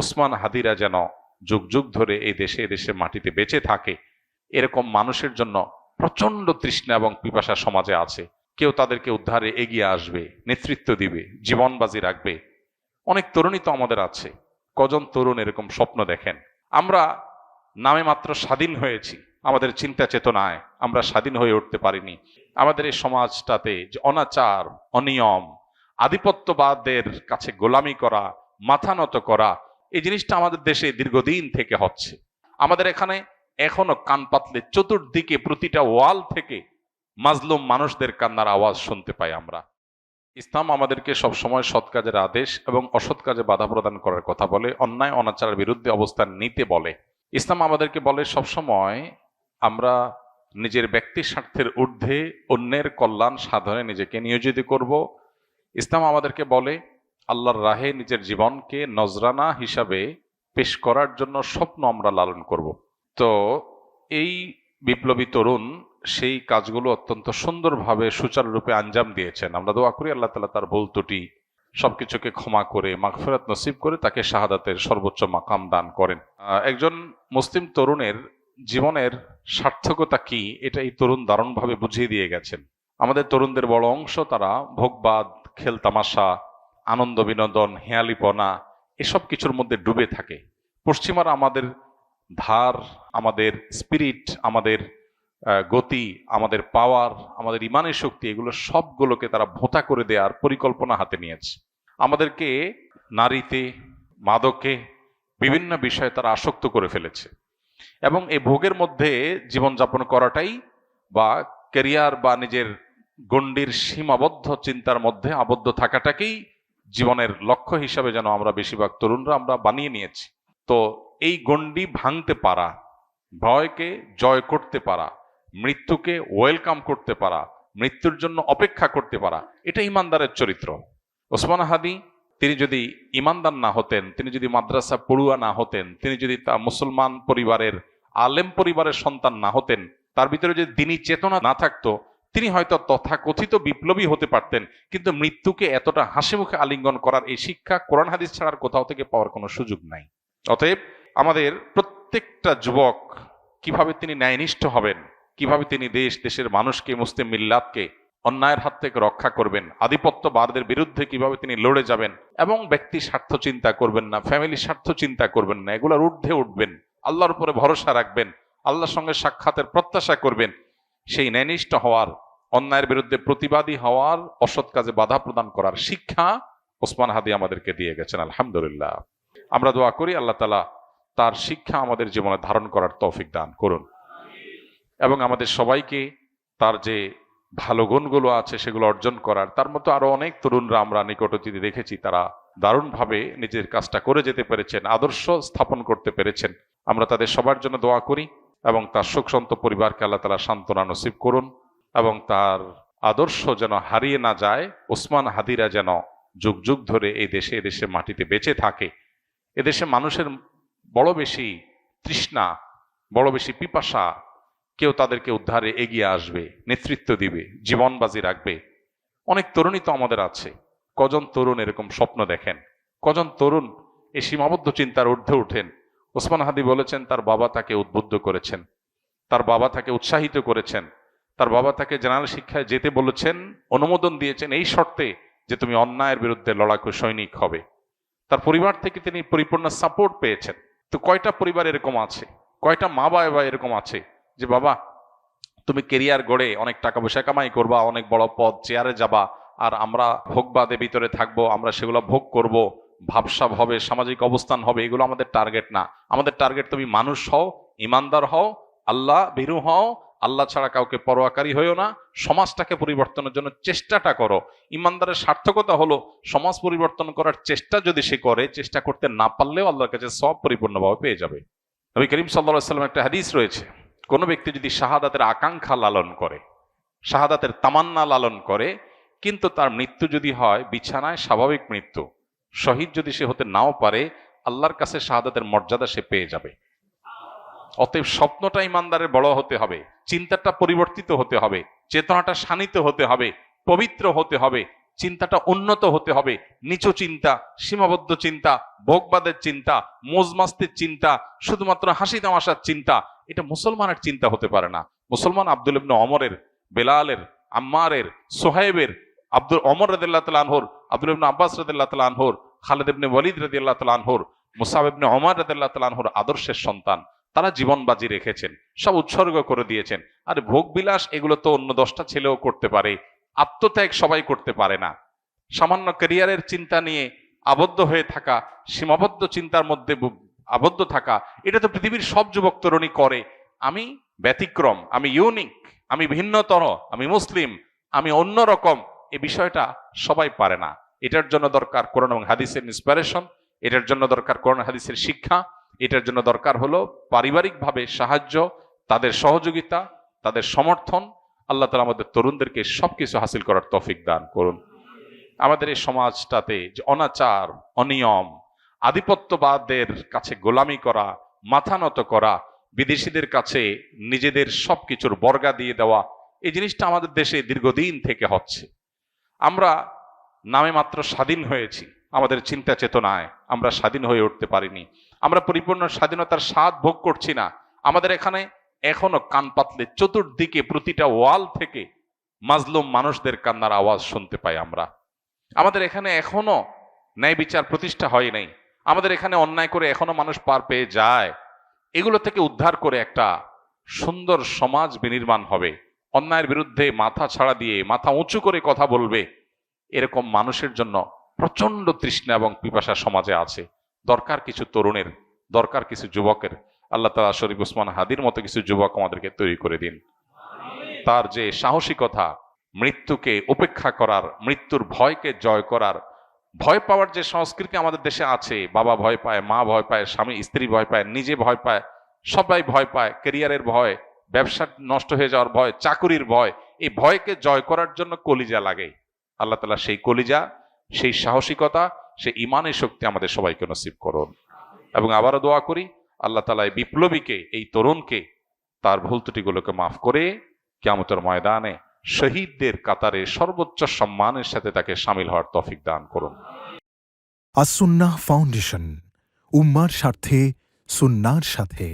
ওসমান হাদিরা যেন যুগ যুগ ধরে এই দেশে মাটিতে বেঁচে থাকে, এরকম মানুষের জন্য প্রচন্ড তৃষ্ণা এবং পিপাসা সমাজে আছে। কেউ তাদেরকে উদ্ধারে এগিয়ে আসবে, নেতৃত্ব দিবে, জীবন বাজি রাখবে। অনেক তরুণী তো আমাদের আছে। কজন তরুণ এরকম স্বপ্ন দেখেন? আমরা নামে মাত্র স্বাধীন হয়েছি, আমাদের চিন্তা চেতনায় আমরা স্বাধীন হয়ে উঠতে পারিনি। আমাদের এই সমাজটাতে যে অনাচার, অনিয়ম, আধিপত্যবাদের কাছে গোলামি করা, মাথা নত করা, এই জিনিসটা আমাদের দেশে দীর্ঘদিন থেকে হচ্ছে। আমাদের এখানে এখনো কান পাতলে চতুর্দিকে প্রতিটা ওয়াল থেকে মাজলুম মানুষদের কান্নার আওয়াজ শুনতে পাই আমরা। ইসলাম আমাদেরকে সবসময় সৎ কাজের আদেশ এবং অসৎ কাজে বাধা প্রদান করার কথা বলে, অন্যায় অনাচারের বিরুদ্ধে অবস্থান নিতে বলে। ইসলাম আমাদেরকে বলে সবসময় আমরা নিজের ব্যক্তি স্বার্থের ঊর্ধ্বে অন্যের কল্যাণ সাধনে নিজেকে নিয়োজিত করব। ইসলাম আমাদেরকে বলে আল্লাহর রাহে নিজের জীবনকে নজরানা হিসাবে পেশ করার জন্য স্বপ্ন আমরা লালন করব। তো এই বিপ্লবী তরুণ সেই কাজগুলো অত্যন্ত সুন্দরভাবে সুচারুরূপে আঞ্জাম দিয়েছেন। আমরা দোয়া করি আল্লাহ তাআলা তার ভুল ত্রুটি সবকিছুকে ক্ষমা করে মাগফিরাত নসিব করে তাকে শাহাদাতের সর্বোচ্চ মাকাম দান করেন। একজন মুসলিম তরুণের জীবনের সার্থকতা কি, এটা এই তরুণ দারুণভাবে বুঝিয়ে দিয়ে গেছেন। আমাদের তরুণদের বড় অংশ তারা ভোগবাদ, খেলতামাশা, আনন্দ বিনোদন, হেয়ালিপনা এসব কিছুর মধ্যে ডুবে থাকে। পশ্চিমারা আমাদের ধার, আমাদের স্পিরিট, আমাদের গতি, আমাদের পাওয়ার, আমাদের ইমানের শক্তি, এগুলো সবগুলোকে তারা ভোঁতা করে দেওয়ার পরিকল্পনা হাতে নিয়েছে। আমাদেরকে নারীতে, মাদকে, বিভিন্ন বিষয়ে তারা আসক্ত করে ফেলেছে এবং এই ভোগের মধ্যে জীবনযাপন করাটাই বা ক্যারিয়ার বা নিজের গণ্ডির সীমাবদ্ধ চিন্তার মধ্যে আবদ্ধ থাকাটাকেই জীবনের লক্ষ্য হিসাবে যেন আমরা বেশিরভাগ তরুণরা আমরা বানিয়ে নিয়েছি। তো এই গণ্ডি ভাঙতে পারা, ভয়কে জয় করতে পারা, মৃত্যুকে ওয়েলকাম করতে পারা, মৃত্যুর জন্য অপেক্ষা করতে পারা, এটা ইমানদারের চরিত্র। ওসমান হাদি তিনি যদি ইমানদার না হতেন, তিনি যদি মাদ্রাসা পড়ুয়া না হতেন, তিনি যদি তা মুসলমান পরিবারের আলেম পরিবারের সন্তান না হতেন, তার ভিতরে যদি দ্বীনি চেতনা না থাকতো, তিনি হয়তো তথাকথিত বিপ্লবী হতে পারতেন, কিন্তু মৃত্যুকে এতটা হাসি মুখে আলিঙ্গন করার এই শিক্ষা কোরআন হাদিস ছাড়ার কোথাও থেকে পাওয়ার কোনো সুযোগ নাই। অতএব আমাদের প্রত্যেকটা যুবক কিভাবে তিনি ন্যায়নিষ্ঠ হবেন, কিভাবে তিনি দেশের মানুষকে, মুসলিম মিল্লাতকে অন্যায়ের হাত থেকে রক্ষা করবেন, আধিপত্যবাদের বিরুদ্ধে কিভাবে তিনি লড়ে যাবেন এবং ব্যক্তি স্বার্থ চিন্তা করবেন না, ফ্যামিলি স্বার্থ চিন্তা করবেন না, এগুলোর ঊর্ধ্বে উঠবেন, আল্লাহর উপরে ভরসা রাখবেন, আল্লাহর সঙ্গে সাক্ষাতের প্রত্যাশা করবেন, সেই ন্যায়নিষ্ঠ হওয়ার, অন্যায়ের বিরুদ্ধে প্রতিবাদী হওয়ার, অসৎ কাজে বাধা প্রদান করার শিক্ষা ওসমান হাদি আমাদেরকে দিয়ে গেছেন। আলহামদুলিল্লাহ, আমরা দোয়া করি আল্লাহ তাআলা তার শিক্ষা আমাদের জীবনে ধারণ করার তৌফিক দান করুন এবং আমাদের সবাইকে তার যে ভালো গুণগুলো আছে সেগুলো অর্জন করার। তার মতো আরো অনেক তরুণরা আমরা নিকট অতীতে দেখেছি, তারা দারুণভাবে নিজের কাজটা করে যেতে পেরেছেন, আদর্শ স্থাপন করতে পেরেছেন। আমরা তাদের সবার জন্য দোয়া করি এবং তার শোকসন্ত পরিবারকে আল্লাহ তাআলা সান্ত্বনা নসিব করুন এবং তার আদর্শ যেন হারিয়ে না যায়। ওসমান হাদিরা যেন যুগ যুগ ধরে এই দেশে মাটিতে বেঁচে থাকে। এদেশে মানুষের বড় বেশি তৃষ্ণা, বড় বেশি পিপাসা, কেউ তাদেরকে উদ্ধারে এগিয়ে আসবে, নেতৃত্ব দিবে, জীবন বাজি রাখবে। অনেক তরুণী তো আমাদের আছে। কজন তরুণ এরকম স্বপ্ন দেখেন? কজন তরুণ এই সীমাবদ্ধ চিন্তার ঊর্ধ্বে উঠেন? ওসমান হাদি বলেছেন তার বাবা তাকে উদ্বুদ্ধ করেছেন, তার বাবা তাকে উৎসাহিত করেছেন, তার বাবা তাকে জেনারেল শিক্ষায় যেতে বলেছেন, অনুমোদন দিয়েছেন এই শর্তে যে তুমি অন্যায়ের বিরুদ্ধে লড়াকু সৈনিক হবে। তার পরিবার থেকে তিনি পরিপূর্ণ সাপোর্ট পেয়েছেন। তো কয়টা পরিবার এরকম আছে, কয়টা মা বাবা এরকম আছে যে বাবা তুমি কেরিয়ার গড়ে অনেক টাকা পয়সা কামাই করবা, অনেক বড় পদ চেয়ারে যাবা, আর আমরা ভোগবাদে ভিতরে থাকবো, আমরা সেগুলো ভোগ করব, ভাবসাব হবে, সামাজিক অবস্থান হবে, এগুলো আমাদের টার্গেট না। আমাদের টার্গেট তুমি মানুষ হও, ইমানদার হও, আল্লাহ ভীরু হও, আল্লাহ ছাড়া কাউকে পরোয়াকারী হইও না, সমাজটাকে পরিবর্তনের জন্য চেষ্টাটা করো। ইমানদারের সার্থকতা হলো সমাজ পরিবর্তন করার চেষ্টা যদি সে করে, চেষ্টা করতে না পারলেও আল্লাহর কাছে সব পরিপূর্ণভাবে পেয়ে যাবে। নবী করিম সাল্লাল্লাহু আলাইহি ওয়াসাল্লাম একটা হাদিস রয়েছে, কোন ব্যক্তি যদি শাহাদাতের আকাঙ্ক্ষা লালন করে, শাহাদাতের তামান্না লালন করে, কিন্তু তার মৃত্যু যদি হয় বিছানায় স্বাভাবিক মৃত্যু, শহীদ যদি সে হতে নাও পারে, আল্লাহর কাছে শাহাদাতের মর্যাদা সে পেয়ে যাবে। অতএব স্বপ্নটা ইমানদারের বড় হতে হবে, চিন্তাটা পরিবর্তিত হতে হবে, চেতনাটা শানিত হতে হবে, পবিত্র হতে হবে, চিন্তাটা উন্নত হতে হবে। নিচু চিন্তা, সীমাবদ্ধ চিন্তা, ভোগবাদের চিন্তা, মোজমাস্তির চিন্তা, শুধুমাত্র হাসি তামাশার চিন্তা, এটা মুসলমানের চিন্তা হতে পারে না। মুসলমান আব্দুল ইবনে ওমরের, বেলালের, আম্মারের, সোহাইবের, ওমর রাদিয়াল্লাহু তাআলা আনহুর, আব্দুল ইবনে আব্বাস রাদিয়াল্লাহু তাআলা আনহুর, খালিদ ইবনে ওয়ালিদ রাদিয়াল্লাহু তাআলা আনহুর, মুসআব ইবনে ওমর রাদিয়াল্লাহু তাআলা আনহুর আদর্শের সন্তান। তারা জীবন বাজি রেখেছেন, সব উৎসর্গ করে দিয়েছেন। আর ভোগ বিলাস এগুলো তো অন্য 10টা ছেলেও করতে পারে, আত্মত্যাগ সবাই করতে পারে না। সামান্য ক্যারিয়ারের চিন্তা নিয়ে আবদ্ধ হয়ে থাকা, সীমাবদ্ধ চিন্তার মধ্যে আবদ্ধ থাকা, এটা তো পৃথিবীর সব যুবক তরুণী করে। আমি ব্যতিক্রম, আমি ইউনিক, আমি ভিন্নতর, আমি মুসলিম, আমি অন্যরকম, এই বিষয়টা সবাই পারে না। এটার জন্য দরকার কোরআন এবং হাদিসের ইন্সপিরেশন, এটার জন্য দরকার কোরআন হাদিসের শিক্ষা, এটার জন্য দরকার হলো পারিবারিকভাবে সাহায্য, তাদের সহযোগিতা, তাদের সমর্থন। আল্লাহ তাআলা আমাদের তরুণদেরকে সবকিছু হাসিল করার তৌফিক দান করুন। আমাদের এই সমাজটাতে যে অনাচার, অনিয়ম, আধিপত্যবাদের কাছে গোলামি করা, মাথা নত করা, বিদেশিদের কাছে নিজেদের সবকিছুর বর্গা দিয়ে দেওয়া, এই জিনিসটা আমাদের দেশে দীর্ঘদিন থেকে হচ্ছে। আমরা নামে মাত্র স্বাধীন হয়েছি, আমাদের চিন্তা চেতনায় আমরা স্বাধীন হয়ে উঠতে পারিনি। আমরা পরিপূর্ণ স্বাধীনতার স্বাদ ভোগ করছি না। আমাদের এখানে এখনো কান পাতলে চতুর্দিকে প্রতিটা ওয়াল থেকে মাজলুম মানুষদের কান্নার আওয়াজ শুনতে পাই আমরা। আমাদের এখানে এখনো ন্যায় বিচার প্রতিষ্ঠা হয় নাই। আমাদের এখানে অন্যায় করে এখনো মানুষ পার পেয়ে যায়। এগুলো থেকে উদ্ধার করে একটা সুন্দর সমাজ বিনির্মাণ হবে, অন্যায়ের বিরুদ্ধে মাথা ছাড়া দিয়ে মাথা উঁচু করে কথা বলবে, এরকম মানুষের জন্য প্রচন্ড তৃষ্ণা এবং পিপাসা সমাজে আছে। দরকার কিছু তরুণের, দরকার কিছু যুবকের। আল্লাহ তাআলা শরীফ ওসমান হাদির মতো কিছু যুবক আমাদেরকে তৈরি করে দিন। তার যে সাহসিকতা, মৃত্যুকে উপেক্ষা করার, মৃত্যুর ভয়কে জয় করার, ভয় পাওয়ার যে সংস্কৃতি আমাদের দেশে আছে, বাবা ভয় পায়, মা ভয় পায়, স্বামী স্ত্রী ভয় পায়, নিজে ভয় পায়, সবাই ভয় পায়, ক্যারিয়ারের ভয়, ব্যবসা নষ্ট হয়ে যাওয়ার ভয়, চাকুরির ভয়, এই ভয়কে জয় করার জন্য কলিজা লাগে। আল্লাহ তাআলা সেই কলিজা, সেই সাহসিকতা, সেই ইমানের শক্তি আমাদের সবাইকে নসিব করুন। এবং আবারও দোয়া করি আল্লাহ তাআলা এই বিপ্লবীকে, এই তরুণকে তার ভুল ত্রুটিগুলোকে মাফ করে কিয়ামতের ময়দানে শহীদদের কাতারে সর্বোচ্চ সম্মানের সাথে তাকে শামিল হওয়ার তৌফিক দান করুন। আস সুন্নাহ ফাউন্ডেশন, উম্মার স্বার্থে সুন্নাহর সাথে।